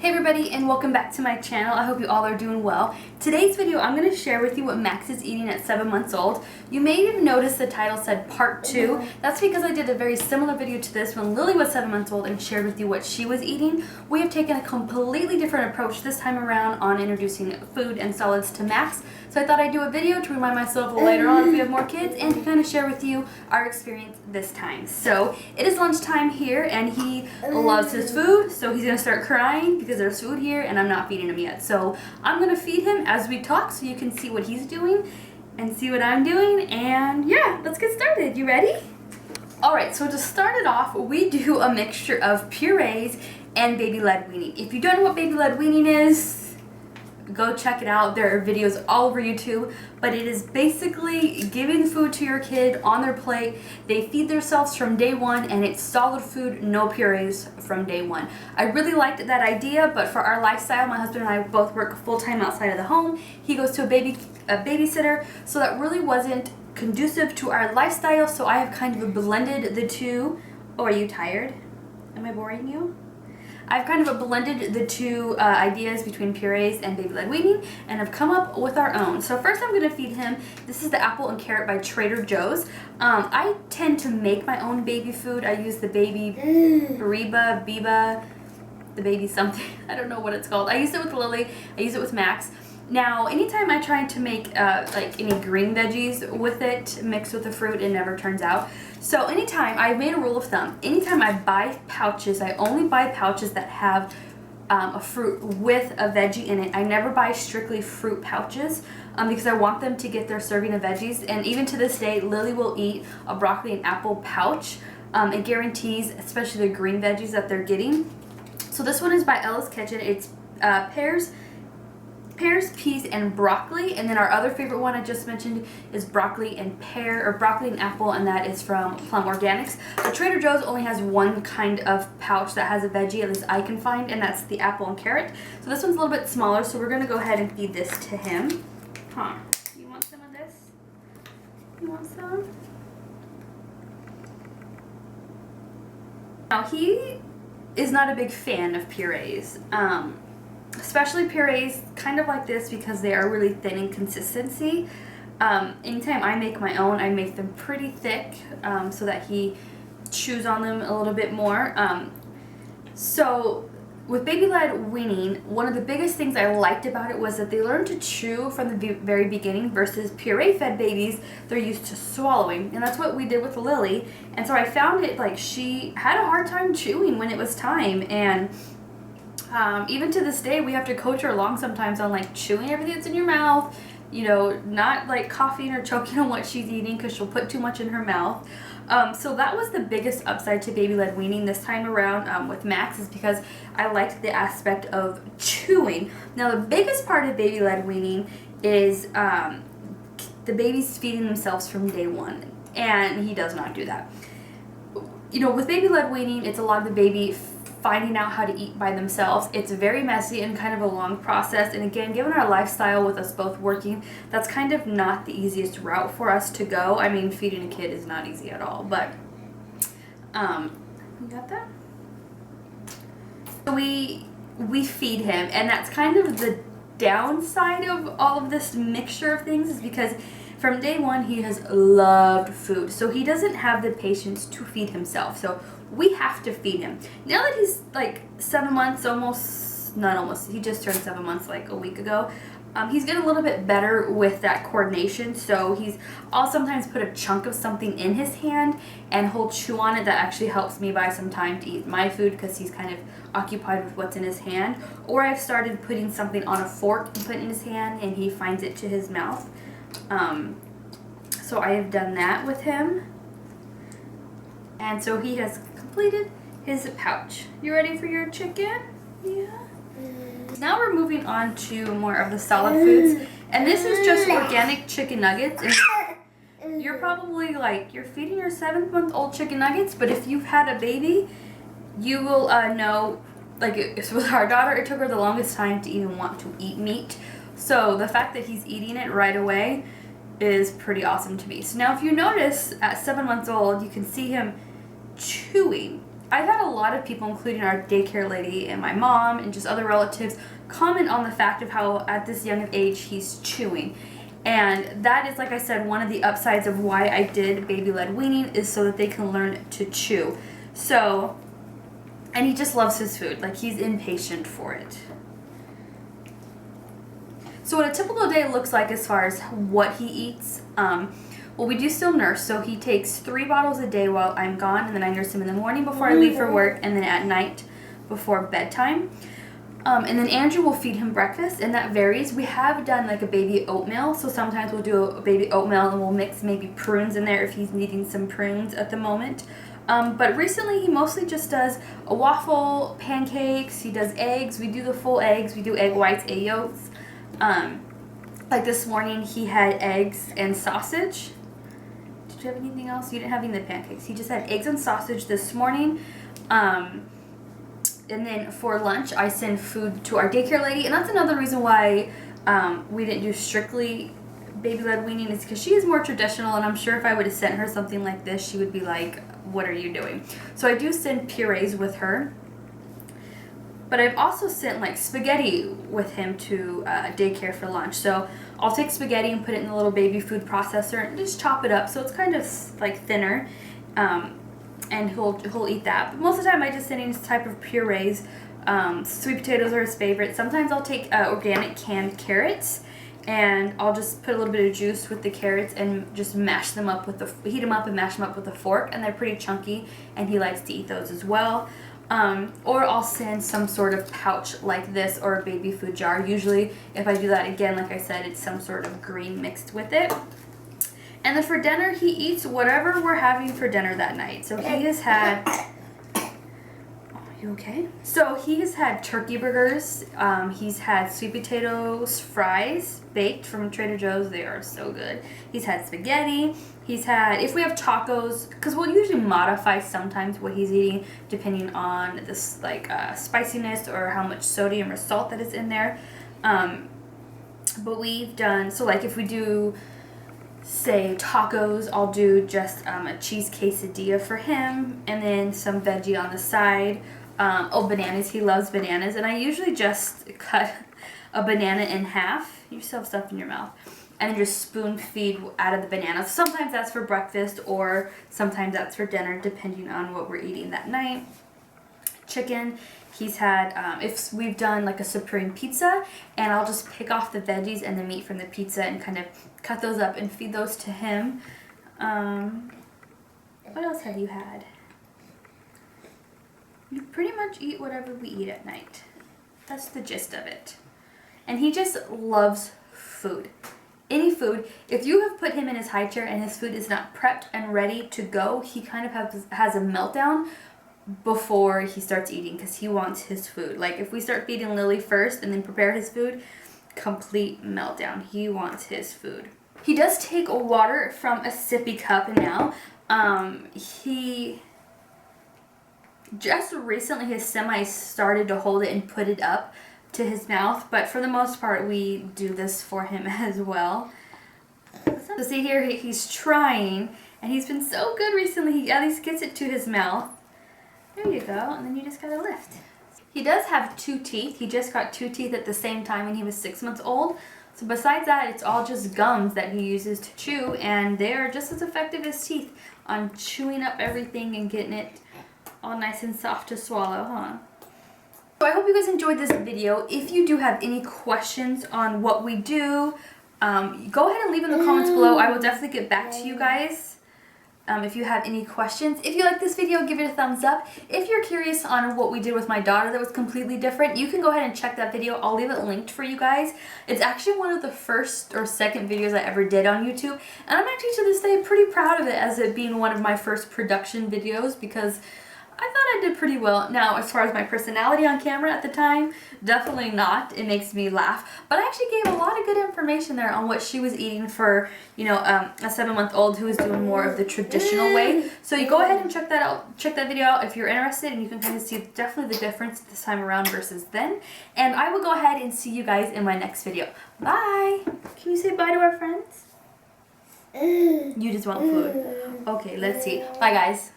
Hey everybody, and welcome back to my channel. I hope you all are doing well. Today's video, I'm going to share with you what Max is eating at 7 months old. You may have noticed the title said part 2. That's because I did a very similar video to this when Lily was 7 months old and shared with you what she was eating. We have taken a completely different approach this time around on introducing food and solids to Max. So I thought I'd do a video to remind myself later on if we have more kids and to kind of share with you our experience this time. So it is lunchtime here and he loves his food, so he's going to start crying because there's food here and I'm not feeding him yet. So I'm going to feed him as we talk so you can see what he's doing and see what I'm doing, and yeah, let's get started. You ready? Alright, so to start it off, we do a mixture of purees and baby-led weaning. If you don't know what baby-led weaning is, go check it out. There are videos all over YouTube, but it is basically giving food to your kid on their plate. They feed themselves from day one, and it's solid food, no purees from day one. I really liked that idea, but for our lifestyle, my husband and I both work full-time outside of the home. He goes to a babysitter, so that really wasn't conducive to our lifestyle, so I have kind of blended the two. Oh, are you tired? Am I boring you? I've kind of blended the two ideas between purees and baby-led weaning, and I've come up with our own. So first I'm going to feed him, this is the apple and carrot by Trader Joe's. I tend to make my own baby food. I use the baby Biba, the baby something, I don't know what it's called. I use it with Lily, I use it with Max. Now, anytime I try to make like any green veggies with it, mixed with the fruit, it never turns out. So anytime, I've made a rule of thumb, anytime I buy pouches, I only buy pouches that have a fruit with a veggie in it. I never buy strictly fruit pouches because I want them to get their serving of veggies. And even to this day, Lily will eat a broccoli and apple pouch. It guarantees, especially the green veggies that they're getting. So this one is by Ella's Kitchen. It's pears, peas, and broccoli, and then our other favorite one I just mentioned is broccoli and apple, and that is from Plum Organics. But Trader Joe's only has one kind of pouch that has a veggie, at least I can find, and that's the apple and carrot. So this one's a little bit smaller, so we're gonna go ahead and feed this to him. Huh? You want some of this? You want some? Now he is not a big fan of purees. Especially purees kind of like this because they are really thin in consistency. Anytime I make my own, I make them pretty thick so that he chews on them a little bit more. So with baby-led weaning, one of the biggest things I liked about it was that they learned to chew from the very beginning versus puree-fed babies, they're used to swallowing. And that's what we did with Lily. And so I found it like she had a hard time chewing when it was time, and even to this day, we have to coach her along sometimes on like chewing everything that's in your mouth, you know, not like coughing or choking on what she's eating because she'll put too much in her mouth. So that was the biggest upside to baby-led weaning this time around with Max, is because I liked the aspect of chewing. Now the biggest part of baby-led weaning is the babies feeding themselves from day one, and he does not do that. You know, with baby-led weaning, it's a lot of the baby finding out how to eat by themselves. It's very messy and kind of a long process, and again, given our lifestyle with us both working, that's kind of not the easiest route for us to go. I mean, feeding a kid is not easy at all, but you got that? So we feed him, and that's kind of the downside of all of this mixture of things, is because from day one he has loved food, so he doesn't have the patience to feed himself. So we have to feed him. Now that he's like 7 months, he just turned 7 months like a week ago. He's getting a little bit better with that coordination, so I'll sometimes put a chunk of something in his hand and he'll chew on it. That actually helps me buy some time to eat my food because he's kind of occupied with what's in his hand. Or I've started putting something on a fork and put it in his hand and he finds it to his mouth. So I have done that with him. And so he has completed his pouch. You ready for your chicken? Yeah. Now we're moving on to more of the solid foods. And this is just organic chicken nuggets. And you're probably like, you're feeding your 7-month-old chicken nuggets, but if you've had a baby, you will know, like with our daughter, it took her the longest time to even want to eat meat. So the fact that he's eating it right away is pretty awesome to me. So now if you notice, at 7 months old, you can see him chewing. I've had a lot of people, including our daycare lady and my mom and just other relatives, comment on the fact of how at this young of age he's chewing. And that is, like I said, one of the upsides of why I did baby-led weaning, is so that they can learn to chew. So, and he just loves his food. Like, he's impatient for it. So what a typical day looks like as far as what he eats, well, we do still nurse, so he takes 3 bottles a day while I'm gone, and then I nurse him in the morning before I leave for work, and then at night before bedtime. And then Andrew will feed him breakfast, and that varies. We have done like a baby oatmeal, so sometimes we'll do a baby oatmeal and we'll mix maybe prunes in there if he's needing some prunes at the moment. But recently he mostly just does a waffle, pancakes, he does eggs. We do the full eggs, we do egg whites, egg yolks. Like this morning he had eggs and sausage. Did you have anything else? You didn't have any of the pancakes. He just had eggs and sausage this morning. And then for lunch, I send food to our daycare lady. And that's another reason why we didn't do strictly baby-led weaning, is because she is more traditional. And I'm sure if I would have sent her something like this, she would be like, what are you doing? So I do send purees with her. But I've also sent like spaghetti with him to daycare for lunch. So I'll take spaghetti and put it in the little baby food processor and just chop it up so it's kind of like thinner. And he'll eat that. But most of the time I just send him this type of purees. Sweet potatoes are his favorite. Sometimes I'll take organic canned carrots and I'll just put a little bit of juice with the carrots and just mash them up with heat them up and mash them up with a fork, and they're pretty chunky and he likes to eat those as well. Or I'll send some sort of pouch like this or a baby food jar. Usually if I do that, again, like I said, it's some sort of green mixed with it. And then for dinner, he eats whatever we're having for dinner that night. So he has had... Oh, you okay? So he has had turkey burgers. He's had sweet potatoes, fries, baked from Trader Joe's. They are so good. He's had spaghetti. He's had, if we have tacos, because we'll usually modify sometimes what he's eating depending on this like spiciness or how much sodium or salt that is in there. But we've done, so like if we do... say tacos, I'll do just a cheese quesadilla for him and then some veggie on the side. Bananas, he loves bananas, and I usually just cut a banana in half. You still have stuff in your mouth. And then just spoon feed out of the banana. Sometimes that's for breakfast or sometimes that's for dinner, depending on what we're eating that night. Chicken. He's had, if we've done like a supreme pizza, and I'll just pick off the veggies and the meat from the pizza and kind of cut those up and feed those to him. What else have you had? You pretty much eat whatever we eat at night. That's the gist of it. And he just loves food. Any food. If you have put him in his high chair and his food is not prepped and ready to go, he kind of has a meltdown before he starts eating, because he wants his food. Like if we start feeding Lily first and then prepare his food, complete meltdown. He wants his food. He does take water from a sippy cup now. He just recently, his semi started to hold it and put it up to his mouth, but for the most part we do this for him as well. So see here, he's trying, and he's been so good recently. He at least gets it to his mouth. There you go, and then you just gotta lift. He does have 2 teeth. He just got 2 teeth at the same time when he was 6 months old. So besides that, it's all just gums that he uses to chew, and they are just as effective as teeth on chewing up everything and getting it all nice and soft to swallow, huh? So I hope you guys enjoyed this video. If you do have any questions on what we do, go ahead and leave in the comments below. I will definitely get back to you guys. If you have any questions. If you like this video, give it a thumbs up. If you're curious on what we did with my daughter that was completely different, you can go ahead and check that video. I'll leave it linked for you guys. It's actually one of the first or second videos I ever did on YouTube, and I'm actually to this day pretty proud of it as it being one of my first production videos, because I thought I did pretty well. Now, as far as my personality on camera at the time, definitely not. It makes me laugh. But I actually gave a lot of good information there on what she was eating for, you know, a 7-month-old who is doing more of the traditional way. So you go ahead and check that out. Check that video out if you're interested, and you can kind of see definitely the difference this time around versus then. And I will go ahead and see you guys in my next video. Bye! Can you say bye to our friends? You just want food. Okay, let's see. Bye, guys.